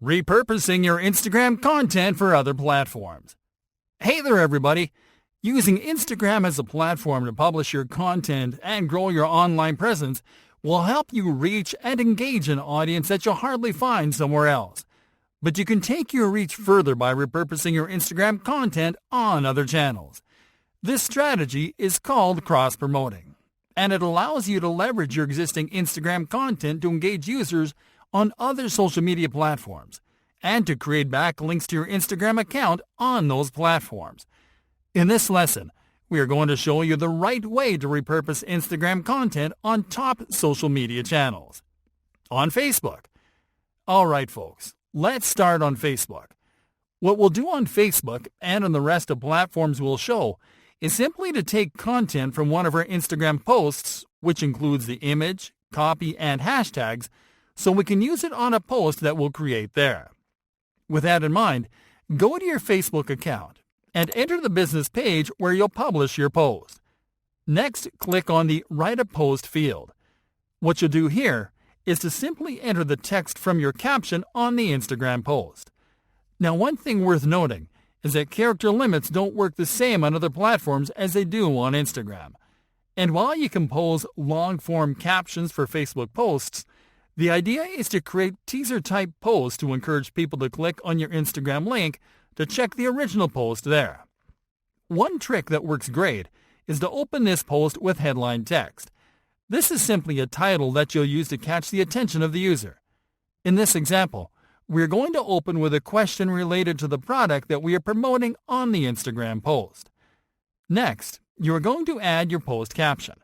Repurposing your Instagram content for other platforms. Hey there, everybody. Using Instagram as a platform to publish your content and grow your online presence will help you reach and engage an audience that you'll hardly find somewhere else. But you can take your reach further by repurposing your Instagram content on other channels. This strategy is called cross-promoting, and it allows you to leverage your existing Instagram content to engage users on other social media platforms and to create backlinks to your Instagram account on those platforms. In this lesson, we are going to show you the right way to repurpose Instagram content on top social media channels. On Facebook. All right, folks, let's start on Facebook. What we'll do on Facebook and on the rest of platforms we'll show is simply to take content from one of our Instagram posts, which includes the image, copy, and hashtags, so we can use it on a post that we'll create there. With that in mind, go to your Facebook account and enter the business page where you'll publish your post. Next, click on the Write a Post field. What you'll do here is to simply enter the text from your caption on the Instagram post. Now, one thing worth noting is that character limits don't work the same on other platforms as they do on Instagram. And while you compose long-form captions for Facebook posts, the idea is to create teaser-type posts to encourage people to click on your Instagram link to check the original post there. One trick that works great is to open this post with headline text. This is simply a title that you'll use to catch the attention of the user. In this example, we're going to open with a question related to the product that we are promoting on the Instagram post. Next, you are going to add your post caption.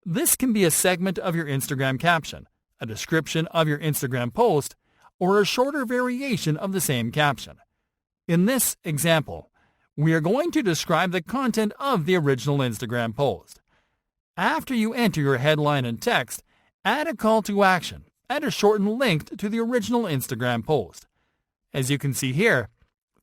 This can be a segment of your Instagram caption, a description of your Instagram post, or a shorter variation of the same caption. In this example, we are going to describe the content of the original Instagram post. After you enter your headline and text, add a call to action and a shortened link to the original Instagram post. As you can see here,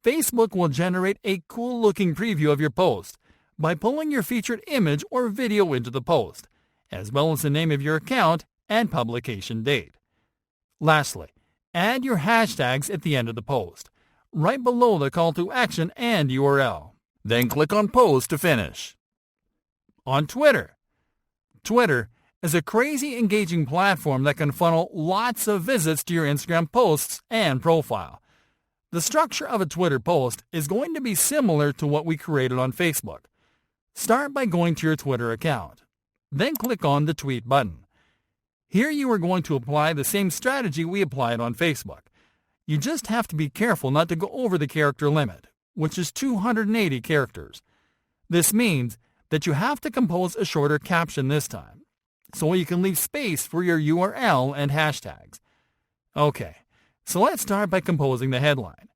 Facebook will generate a cool-looking preview of your post by pulling your featured image or video into the post, as well as the name of your account and publication date. Lastly, add your hashtags at the end of the post, right below the call to action and URL. Then click on Post to finish. On Twitter. Twitter is a crazy engaging platform that can funnel lots of visits to your Instagram posts and profile. The structure of a Twitter post is going to be similar to what we created on Facebook. Start by going to your Twitter account. Then click on the Tweet button. Here you are going to apply the same strategy we applied on Facebook. You just have to be careful not to go over the character limit, which is 280 characters. This means that you have to compose a shorter caption this time, so you can leave space for your URL and hashtags. Okay, so let's start by composing the headline.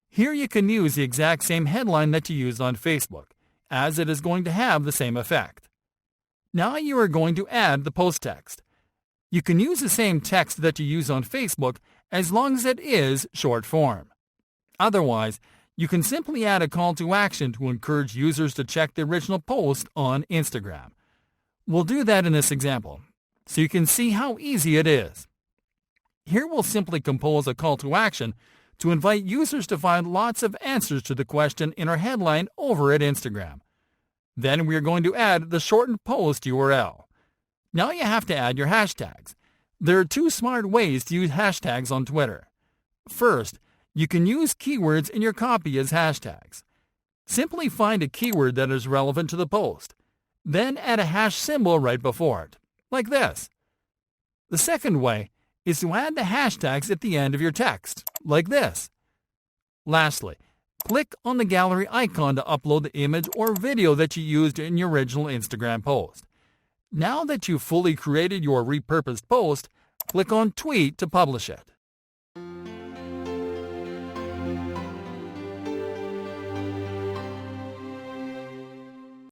Here you can use the exact same headline that you used on Facebook, as it is going to have the same effect. Now you are going to add the post text. You can use the same text that you use on Facebook as long as it is short form. Otherwise, you can simply add a call to action to encourage users to check the original post on Instagram. We'll do that in this example, so you can see how easy it is. Here we'll simply compose a call to action to invite users to find lots of answers to the question in our headline over at Instagram. Then we are going to add the shortened post URL. Now you have to add your hashtags. There are two smart ways to use hashtags on Twitter. First, you can use keywords in your copy as hashtags. Simply find a keyword that is relevant to the post. Then add a hash symbol right before it, like this. The second way is to add the hashtags at the end of your text, like this. Lastly, click on the gallery icon to upload the image or video that you used in your original Instagram post. Now that you've fully created your repurposed post, click on Tweet to publish it.